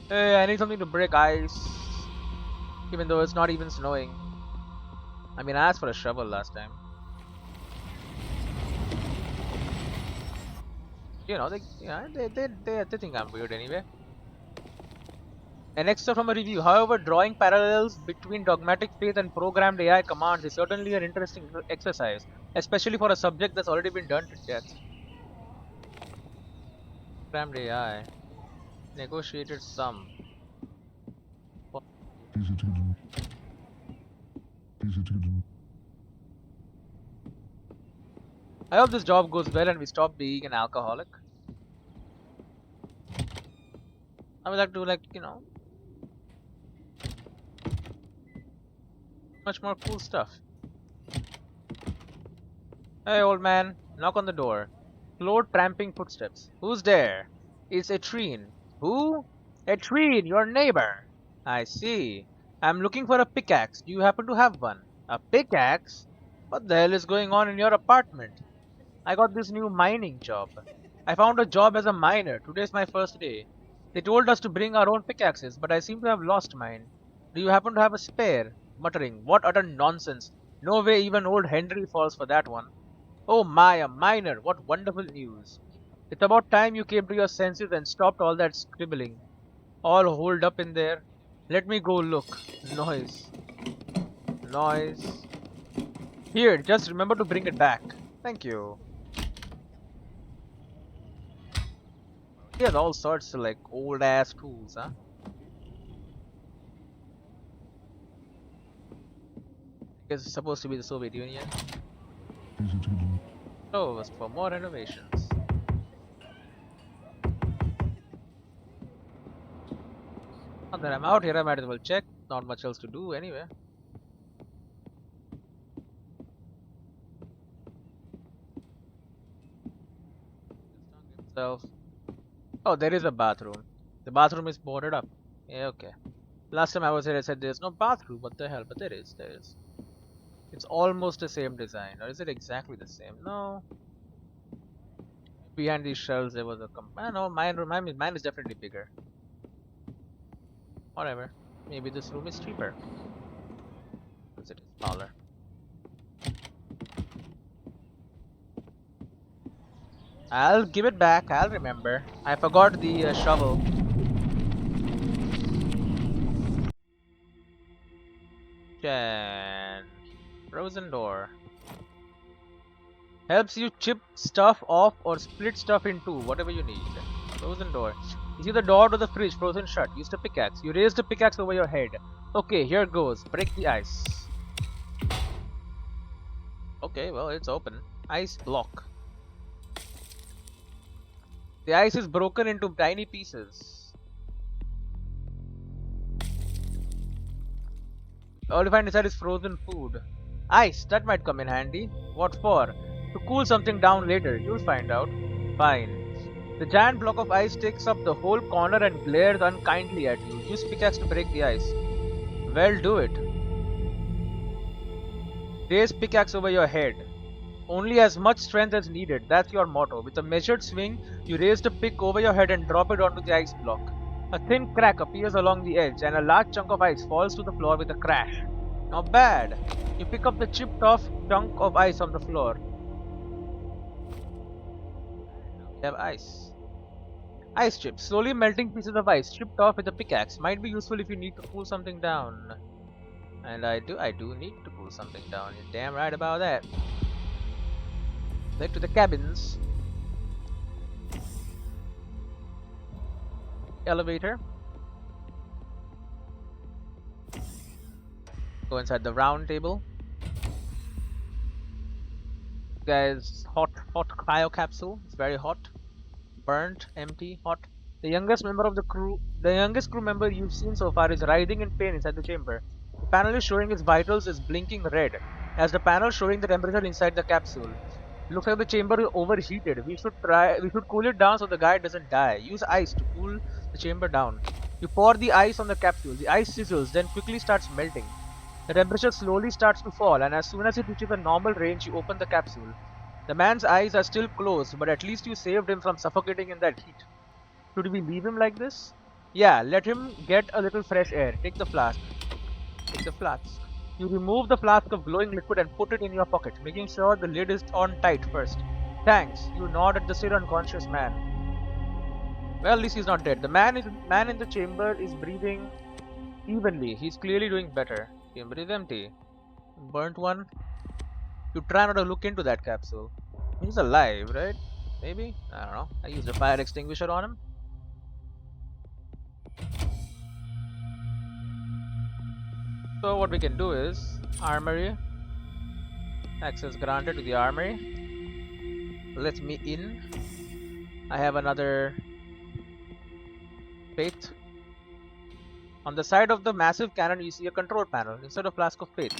Hey, I need something to break ice. Even though it's not even snowing. I mean, I asked for a shovel last time. You know, they think I'm weird anyway. An excerpt from a review. However, drawing parallels between dogmatic faith and programmed AI commands is certainly an interesting exercise, especially for a subject that's already been done to death. Programmed AI. Negotiated sum. I hope this job goes well and we stop being an alcoholic. I would like to, you know, much more cool stuff. Hey, old man, knock on the door. Slow tramping footsteps. Who's there? It's Etienne. Who? Etienne, your neighbor. I see. I'm looking for a pickaxe. Do you happen to have one? A pickaxe? What the hell is going on in your apartment? I got this new mining job. I found a job as a miner. Today's my first day. They told us to bring our own pickaxes, but I seem to have lost mine. Do you happen to have a spare? Muttering, what utter nonsense. No way even old Henry falls for that one. Oh my, a miner. What wonderful news. It's about time you came to your senses and stopped all that scribbling. All holed up in there. Let me go look. Noise. Noise. Here, just remember to bring it back. Thank you. He has all sorts of old ass tools, huh? It's supposed to be the Soviet Union. Closed for more renovations. Now that I'm out here, I might as well check. Not much else to do anyway. Himself. Oh, there is a bathroom. The bathroom is boarded up. Yeah, okay. Last time I was here, I said there's no bathroom. What the hell? But there is. There is. It's almost the same design, or is it exactly the same? No. Behind these shelves, there was a. No, mine is definitely bigger. Whatever. Maybe this room is cheaper. Because it is smaller. I'll give it back. I'll remember. I forgot the shovel. Jen. Frozen door. Helps you chip stuff off or split stuff in two, whatever you need. Frozen door. You see the door to the fridge frozen shut. Use the pickaxe. You raise the pickaxe over your head. Okay, here goes. Break the ice. Okay, well, it's open. Ice block. The ice is broken into tiny pieces. All you find inside is frozen food. Ice, that might come in handy. What for? To cool something down later. You'll find out. Fine. The giant block of ice takes up the whole corner and glares unkindly at you. Use pickaxe to break the ice. Well, do it. Raise pickaxe over your head. Only as much strength as needed. That's your motto. With a measured swing, you raise the pick over your head and drop it onto the ice block. A thin crack appears along the edge and a large chunk of ice falls to the floor with a crash. Not bad. You pick up the chipped off chunk of ice on the floor. You have ice. Ice chips. Slowly melting pieces of ice chipped off with a pickaxe. Might be useful if you need to cool something down. And I do need to cool something down. You're damn right about that. Back to the cabins. Elevator. Go inside the round table. Guys, hot cryo capsule. It's very hot. Burnt, empty, hot. The youngest crew member you've seen so far is writhing in pain inside the chamber. The panel is showing its vitals is blinking red, as the panel showing the temperature inside the capsule. Looks like the chamber is overheated. We should cool it down so the guy doesn't die. Use ice to cool the chamber down. You pour the ice on the capsule. The ice sizzles, then quickly starts melting. The temperature slowly starts to fall, and as soon as it reaches a normal range, you open the capsule. The man's eyes are still closed, but at least you saved him from suffocating in that heat. Should we leave him like this? Yeah, let him get a little fresh air. Take the flask. Take the flask. You remove the flask of glowing liquid and put it in your pocket, making sure the lid is on tight first. Thanks. You nod at the still unconscious man. Well, at least he's not dead. The man in the chamber is breathing evenly. He's clearly doing better. Chamber is empty. Burnt one. You try not to look into that capsule. He's alive, right? Maybe? I don't know. I used a fire extinguisher on him. So what we can do is armory. Access granted to the armory. Let me in. I have another faith. On the side of the massive cannon you see a control panel instead of flask of faith.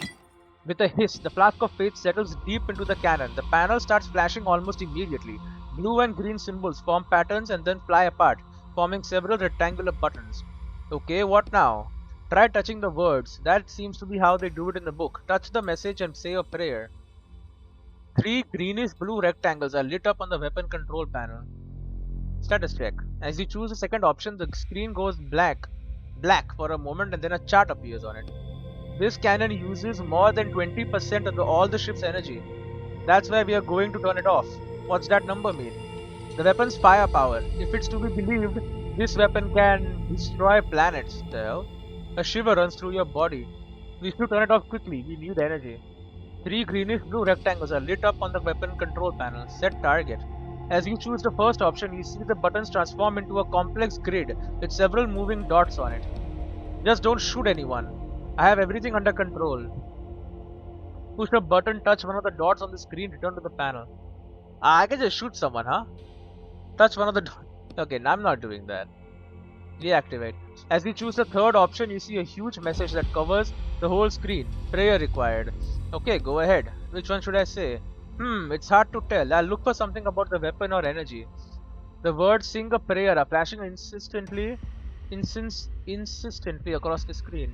With a hiss, the flask of faith settles deep into the cannon. The panel starts flashing almost immediately. Blue and green symbols form patterns and then fly apart, forming several rectangular buttons. Okay, what now? Try touching the words. That seems to be how they do it in the book. Touch the message and say a prayer. 3 greenish blue rectangles are lit up on the weapon control panel. Status check. As you choose the second option, the screen goes black for a moment and then a chart appears on it. This cannon uses more than 20% of all the ship's energy. That's why we are going to turn it off. What's that number mean? The weapon's firepower. If it's to be believed, this weapon can destroy planets. The hell? A shiver runs through your body. We should turn it off quickly. We need energy. 3 greenish blue rectangles are lit up on the weapon control panel. Set target. As you choose the first option, you see the buttons transform into a complex grid with several moving dots on it. Just don't shoot anyone. I have everything under control. Push a button, touch one of the dots on the screen, return to the panel. I can just shoot someone, huh? Touch one of the dots. Okay, I'm not doing that. Deactivate. As you choose the third option, you see a huge message that covers the whole screen. Prayer required. Okay, go ahead. Which one should I say? It's hard to tell. I'll look for something about the weapon or energy. The words sing a prayer are flashing insistently across the screen.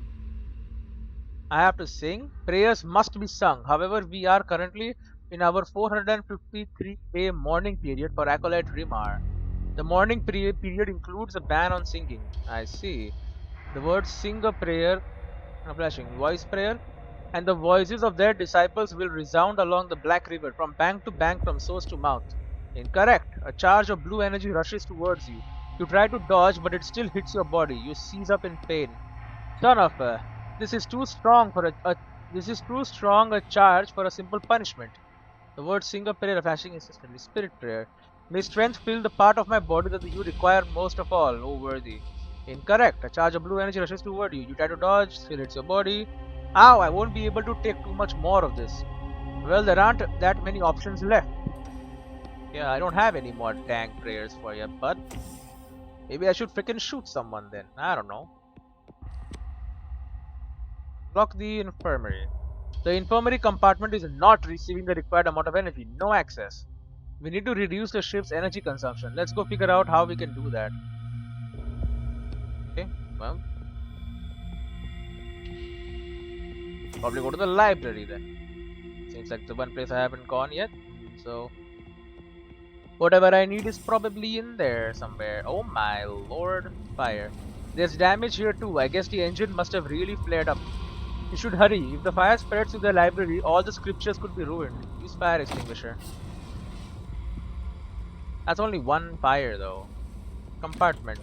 I have to sing. Prayers must be sung. However, we are currently in our 453-day mourning period for Acolyte Rimar. The mourning period includes a ban on singing. I see. The words sing a prayer, flashing voice prayer, and the voices of their disciples will resound along the Black River from bank to bank, from source to mouth. Incorrect. A charge of blue energy rushes towards you. You try to dodge, but it still hits your body. You seize up in pain. Son of a... This is too strong a charge for a simple punishment. The words sing a prayer flashing insistently. Spirit prayer. May strength fill the part of my body that you require most of all, O worthy. Incorrect. A charge of blue energy rushes toward you. You try to dodge, still hits your body. Ow, I won't be able to take too much more of this. Well, there aren't that many options left. Yeah, I don't have any more tank prayers for you, but maybe I should frickin' shoot someone then. I don't know. Block the infirmary. The infirmary compartment is not receiving the required amount of energy. No access. We need to reduce the ship's energy consumption. Let's go figure out how we can do that. Okay, well, probably go to the library then. Seems like the one place I haven't gone yet. So, whatever I need is probably in there somewhere. Oh my lord, fire. There's damage here too. I guess the engine must have really flared up. You should hurry. If the fire spreads to the library, all the scriptures could be ruined. Use fire extinguisher. That's only one fire though. Compartment.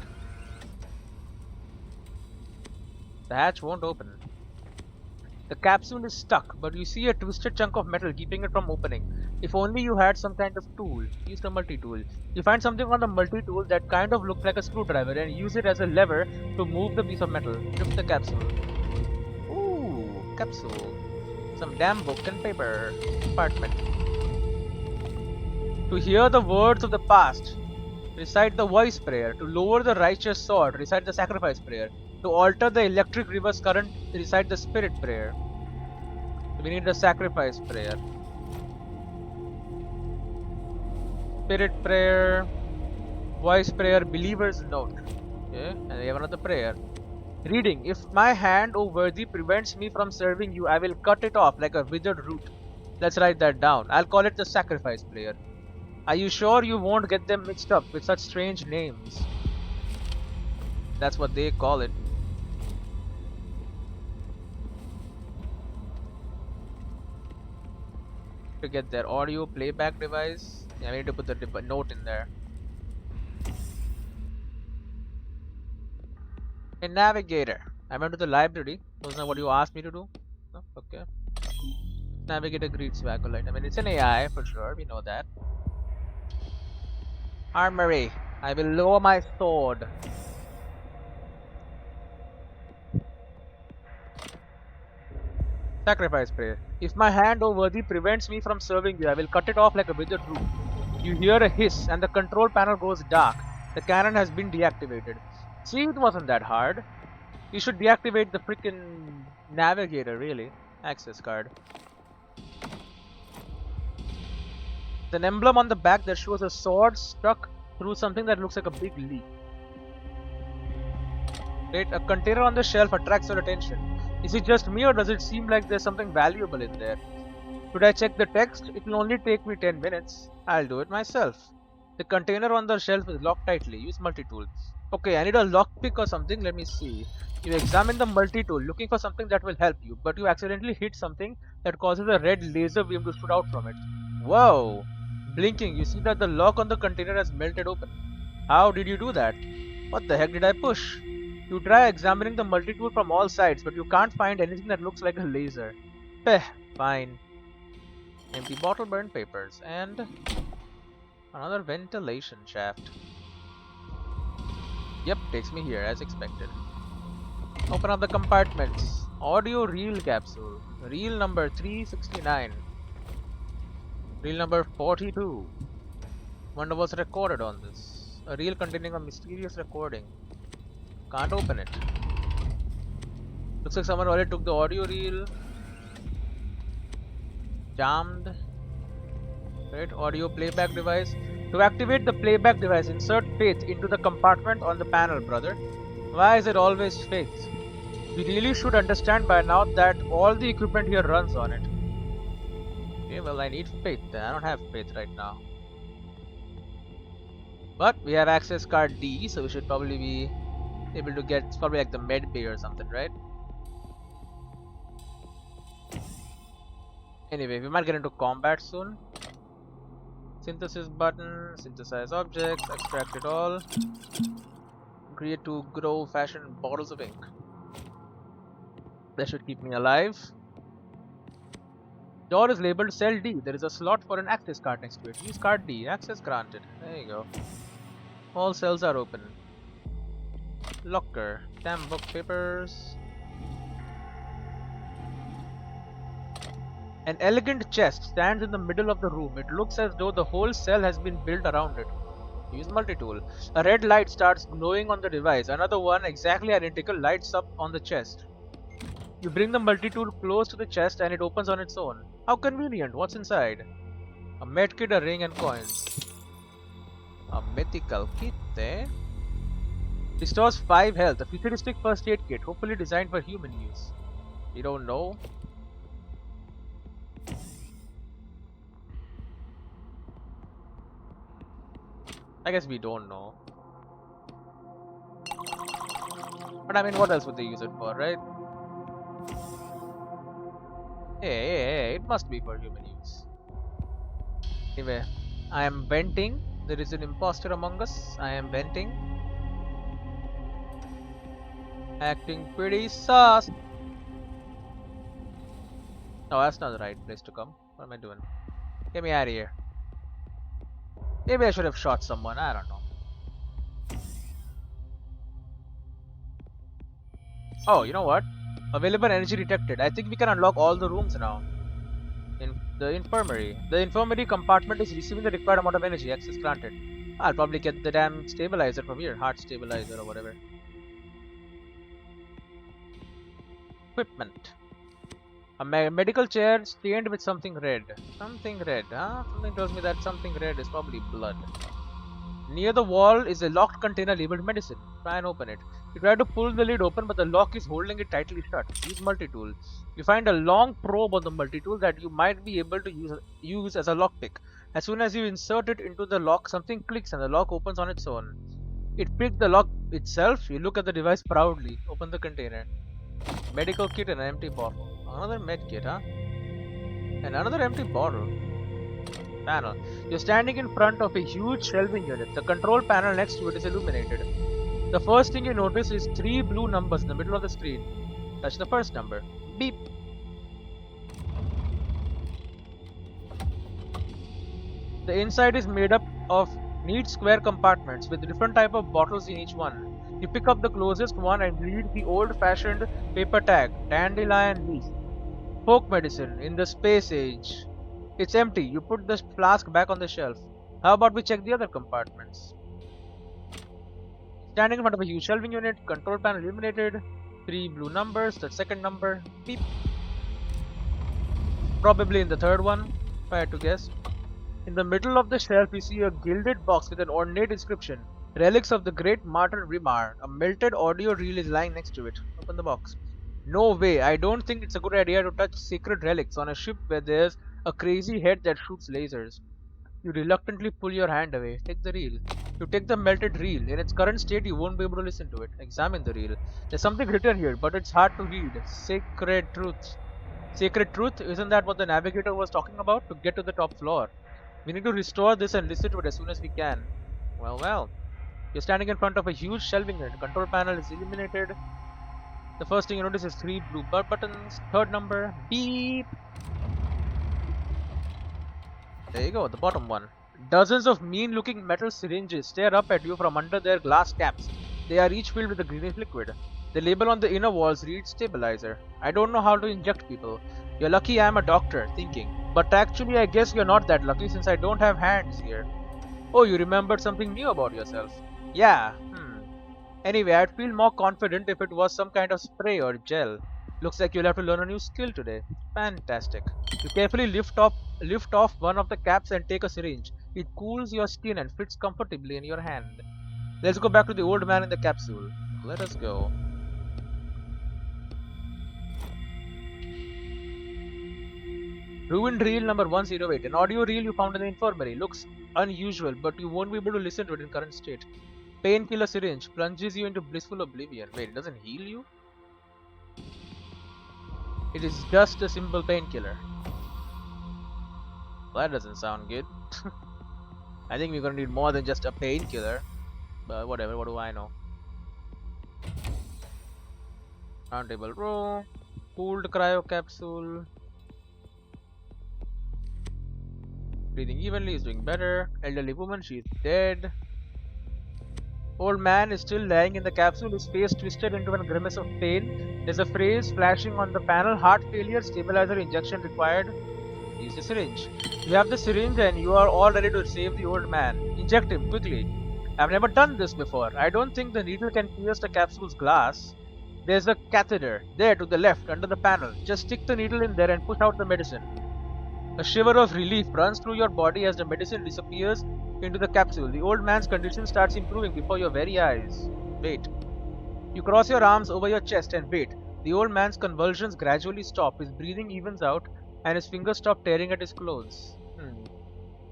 The hatch won't open. The capsule is stuck, but you see a twisted chunk of metal keeping it from opening. If only you had some kind of tool. Use the multi-tool. You find something on the multi-tool that kind of looks like a screwdriver and use it as a lever to move the piece of metal. Lift the capsule. Ooh, capsule. Some damn book and paper. Compartment. To hear the words of the past, recite the voice prayer. To lower the righteous sword, recite the sacrifice prayer. To alter the electric river's current, recite the spirit prayer. We need the sacrifice prayer. Spirit prayer, voice prayer, believer's note. Okay, and we have another prayer. Reading. If my hand, O worthy, prevents me from serving you, I will cut it off like a withered root. Let's write that down. I'll call it the sacrifice prayer. Are you sure you won't get them mixed up with such strange names? That's what they call it. To get their audio playback device. Yeah, we need to put the note in there. A navigator. I went to the library. Wasn't that what you asked me to do? No? Okay. Navigator greets Vacolite. I mean, it's an AI for sure. We know that. Armory. I will lower my sword. Sacrifice prayer. If my hand, O worthy, prevents me from serving you, I will cut it off like a withered root. You hear a hiss and the control panel goes dark. The cannon has been deactivated. See, it wasn't that hard. You should deactivate the freaking navigator, really. Access card. There's an emblem on the back that shows a sword stuck through something that looks like a big leaf. Wait, a container on the shelf attracts your attention. Is it just me or does it seem like there's something valuable in there? Should I check the text? It will only take me 10 minutes. I'll do it myself. The container on the shelf is locked tightly. Use multi-tool. Okay, I need a lockpick or something. Let me see. You examine the multi-tool looking for something that will help you, but you accidentally hit something that causes a red laser beam to shoot out from it. Whoa! Blinking, you see that the lock on the container has melted open. How did you do that? What the heck did I push? You try examining the multi-tool from all sides, but you can't find anything that looks like a laser. Peh, fine. Empty bottle, burnt papers, and another ventilation shaft. Yep, takes me here as expected. Open up the compartments. Audio reel capsule. Reel number 369. Reel number 42. Wonder what's recorded on this. A reel containing a mysterious recording. Can't open it. Looks like someone already took the audio reel. Jammed. Right, audio playback device. To activate the playback device, insert faith into the compartment on the panel, brother. Why is it always faith? We really should understand by now that all the equipment here runs on it. Okay, well, I need faith then. I don't have faith right now. But we have access card D, so we should probably be able to get, it's probably like the med bay or something, right? Anyway, we might get into combat soon. Synthesis button, synthesize objects, extract it all. Create to grow fashion bottles of ink. That should keep me alive. Door is labeled cell D. There is a slot for an access card next to it. Use card D. Access granted. There you go. All cells are open. Locker. Damn book papers. An elegant chest stands in the middle of the room. It looks as though the whole cell has been built around it. Use multi-tool. A red light starts glowing on the device. Another one, exactly identical, lights up on the chest. You bring the multi-tool close to the chest and it opens on its own. How convenient. What's inside? A medkit, a ring and coins. A mythical kit, eh? Restores 5 health. A futuristic first aid kit, hopefully designed for human use. You don't know? I guess we don't know. But I mean, what else would they use it for, right? Hey, it must be for human use. Anyway, I am venting. There is an imposter among us. I am venting. Acting pretty sus. No, that's not the right place to come. What am I doing? Get me out of here. Maybe I should have shot someone. I don't know. Oh, you know what? Available energy detected. I think we can unlock all the rooms now. In the infirmary. The infirmary compartment is receiving the required amount of energy. Access granted. I'll probably get the damn stabilizer from here. Heart stabilizer or whatever. Equipment. A medical chair stained with something red. Something red, huh? Something tells me that something red is probably blood. Near the wall is a locked container labeled medicine. Try and open it. You try to pull the lid open, but the lock is holding it tightly shut. Use multi-tool. You find a long probe on the multi-tool that you might be able to use as a lockpick. As soon as you insert it into the lock, something clicks and the lock opens on its own. It picked the lock itself. You look at the device proudly. Open the container. Medical kit and an empty bottle. Another med kit, huh? And another empty bottle. Panel. You're standing in front of a huge shelving unit. The control panel next to it is illuminated. The first thing you notice is 3 blue numbers in the middle of the screen. Touch the first number. Beep. The inside is made up of neat square compartments with different type of bottles in each one. You pick up the closest one and read the old-fashioned paper tag, dandelion leaf. Folk medicine in the space age. It's empty. You put the flask back on the shelf. How about we check the other compartments? Standing in front of a huge shelving unit, control panel illuminated, 3 blue numbers, the second number, beep. Probably in the third one, if I had to guess. In the middle of the shelf, you see a gilded box with an ornate inscription. Relics of the great Martin Rimar. A melted audio reel is lying next to it. Open the box. No way, I don't think it's a good idea to touch sacred relics on a ship where there's a crazy head that shoots lasers. You reluctantly pull your hand away. Take the reel. You take the melted reel. In its current state, you won't be able to listen to it. Examine the reel. There's something written here, but it's hard to read. Sacred truth. Sacred truth? Isn't that what the navigator was talking about? To get to the top floor. We need to restore this and listen to it as soon as we can. Well. You're standing in front of a huge shelving unit. Control panel is illuminated. The first thing you notice is 3 blue buttons. Third number. Beep. There you go, the bottom one. Dozens of mean-looking metal syringes stare up at you from under their glass caps. They are each filled with a greenish liquid. The label on the inner walls reads stabilizer. I don't know how to inject people. You're lucky I'm a doctor, thinking. But actually I guess you're not that lucky since I don't have hands here. Oh, you remembered something new about yourself. Yeah, Anyway, I'd feel more confident if it was some kind of spray or gel. Looks like you'll have to learn a new skill today. Fantastic. You carefully lift off one of the caps and take a syringe. It cools your skin and fits comfortably in your hand. Let's go back to the old man in the capsule. Let us go. Ruined reel number 108. An audio reel you found in the infirmary. Looks unusual, but you won't be able to listen to it in current state. Painkiller syringe plunges you into blissful oblivion. Wait, it doesn't heal you? It is just a simple painkiller. Well, that doesn't sound good. I think we're gonna need more than just a painkiller. But whatever, what do I know? Round table row. Cooled cryo capsule. Breathing evenly, is doing better. Elderly woman, she's dead. Old man is still lying in the capsule, his face twisted into a grimace of pain. There's a phrase flashing on the panel: heart failure, stabilizer injection required. Use the syringe. You have the syringe and you are all ready to save the old man. Inject him quickly. I've never done this before. I don't think the needle can pierce the capsule's glass. There's a catheter there to the left under the panel. Just stick the needle in there and push out the medicine. A shiver of relief runs through your body as the medicine disappears into the capsule. The old man's condition starts improving before your very eyes. Wait. You cross your arms over your chest and wait. The old man's convulsions gradually stop. His breathing evens out and his fingers stop tearing at his clothes.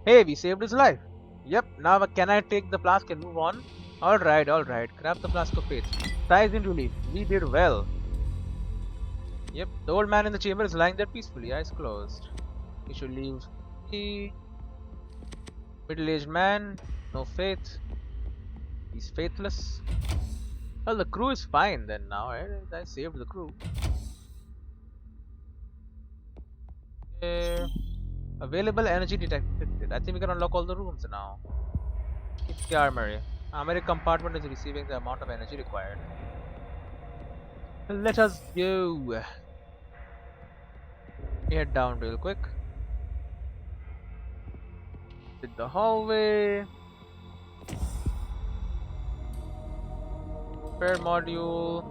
Hey, we saved his life. Yep, now can I take the flask and move on? Alright. Grab the flask of faith. Sighs in relief. We did well. Yep, the old man in the chamber is lying there peacefully, eyes closed. We should leave. Middle-aged man, no faith. He's faithless. Well, the crew is fine then now. I saved the crew. Available energy detected. I think we can unlock all the rooms now. It's the armory. Armory compartment is receiving the amount of energy required. Let us go. Head down real quick. Hit the hallway. Repair module.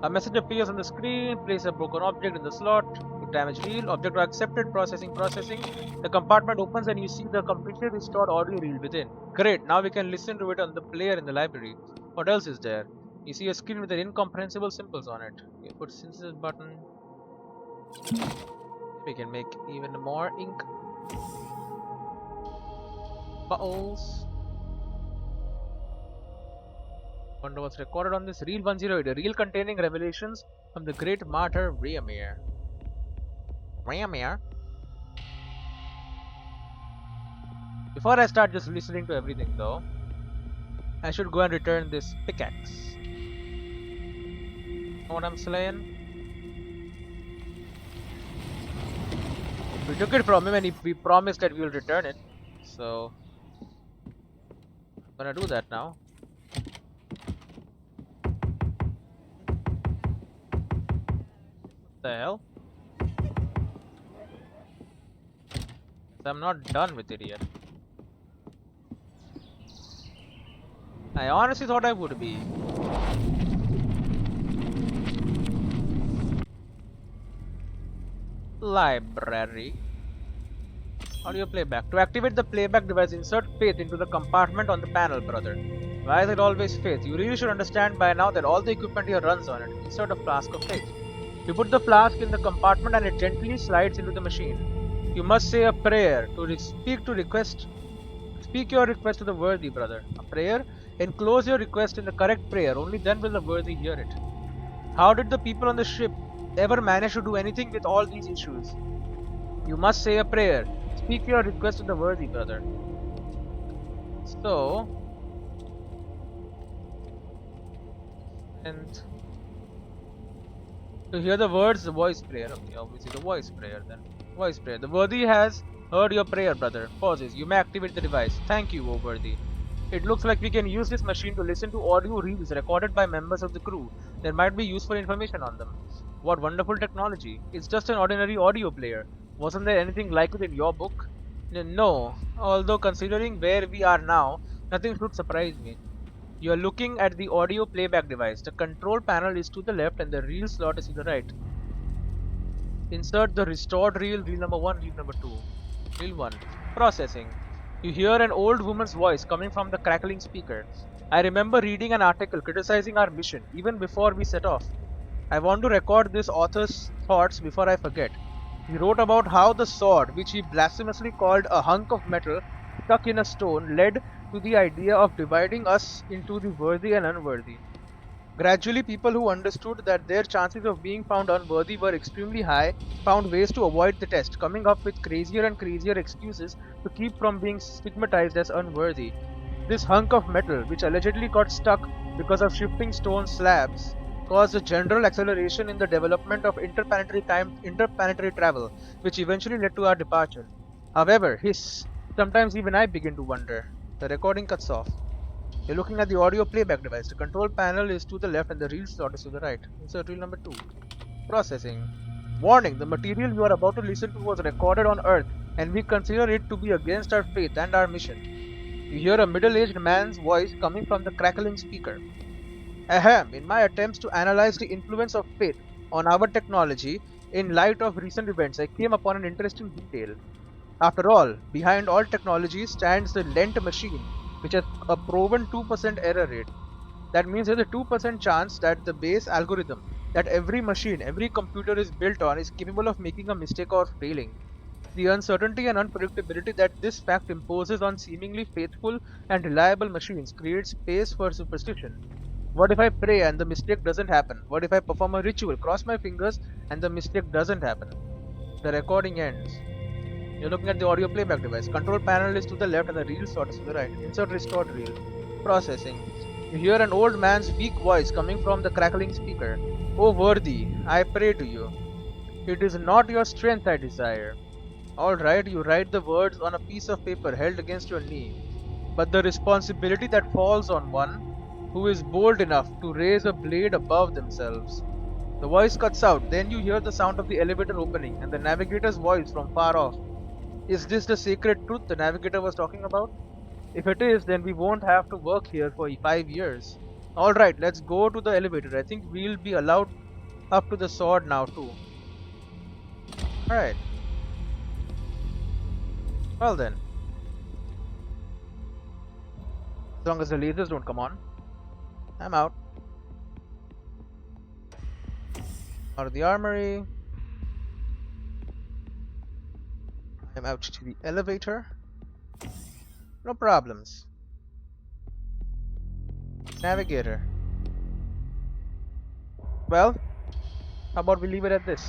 A message appears on the screen. Place a broken object in the slot. Damage reel. Object accepted. Processing. The compartment opens and you see the completely restored audio reel within. Great. Now we can listen to it on the player in the library. What else is there? You see a screen with incomprehensible symbols on it. You put synthesis button. We can make even more ink bottles. Wonder what's recorded on this. Reel 108, a reel containing revelations from the great martyr Rayamir. Before I start just listening to everything though, I should go and return this pickaxe. Know what I'm saying? We took it from him and we promised that we will return it. So I'm gonna do that now. What the hell? I'm not done with it yet. I honestly thought I would be. Library. Audio playback. To activate the playback device, insert faith into the compartment on the panel, brother. Why is it always faith? You really should understand by now that all the equipment here runs on it. Insert a flask of faith. You put the flask in the compartment and it gently slides into the machine. You must say a prayer to speak your request to the worthy, brother. A prayer? Enclose your request in the correct prayer. Only then will the worthy hear it. How did the people on the ship ever manage to do anything with all these issues? You must say a prayer. Speak your request to the worthy, brother. So, and to hear the words, the voice prayer. Okay, obviously the voice prayer then. Voice prayer. The worthy has heard your prayer, brother. Pauses. You may activate the device. Thank you, O worthy. It looks like we can use this machine to listen to audio reels recorded by members of the crew. There might be useful information on them. What wonderful technology. It's just an ordinary audio player. Wasn't there anything like it in your book? No. Although considering where we are now, nothing should surprise me. You are looking at the audio playback device. The control panel is to the left and the reel slot is to the right. Insert the restored reel, reel number 1, reel number 2. Reel 1. Processing. You hear an old woman's voice coming from the crackling speaker. I remember reading an article criticizing our mission, even before we set off. I want to record this author's thoughts before I forget. He wrote about how the sword, which he blasphemously called a hunk of metal stuck in a stone, led to the idea of dividing us into the worthy and unworthy. Gradually, people who understood that their chances of being found unworthy were extremely high found ways to avoid the test, coming up with crazier and crazier excuses to keep from being stigmatized as unworthy. This hunk of metal, which allegedly got stuck because of shifting stone slabs, caused a general acceleration in the development of interplanetary travel, which eventually led to our departure. However, Sometimes even I begin to wonder. The recording cuts off. You're looking at the audio playback device. The control panel is to the left and the reel slot is to the right. Insert reel number 2. Processing. Warning, the material you are about to listen to was recorded on Earth and we consider it to be against our faith and our mission. You hear a middle-aged man's voice coming from the crackling speaker. Ahem, in my attempts to analyze the influence of faith on our technology in light of recent events, I came upon an interesting detail. After all, behind all technology stands the Lent machine, which has a proven 2% error rate. That means there's a 2% chance that the base algorithm that every machine, every computer is built on is capable of making a mistake or failing. The uncertainty and unpredictability that this fact imposes on seemingly faithful and reliable machines creates space for superstition. What if I pray and the mistake doesn't happen? What if I perform a ritual, cross my fingers, and the mistake doesn't happen? The recording ends. You're looking at the audio playback device. Control panel is to the left and the reel slot is to the right. Insert restored reel. Processing. You hear an old man's weak voice coming from the crackling speaker. Oh worthy, I pray to you. It is not your strength I desire. Alright, you write the words on a piece of paper held against your knee. But the responsibility that falls on one who is bold enough to raise a blade above themselves. The voice cuts out, then you hear the sound of the elevator opening and the navigator's voice from far off. Is this the sacred truth the navigator was talking about? If it is, then we won't have to work here for 5 years. Alright, let's go to the elevator. I think we'll be allowed up to the sword now too. Alright. Well then. As long as the lasers don't come on. I'm out. Out of the armory. I'm out to the elevator. No problems. Navigator. Well, how about we leave it at this?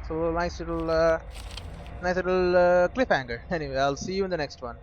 So nice little cliffhanger. Anyway, I'll see you in the next one.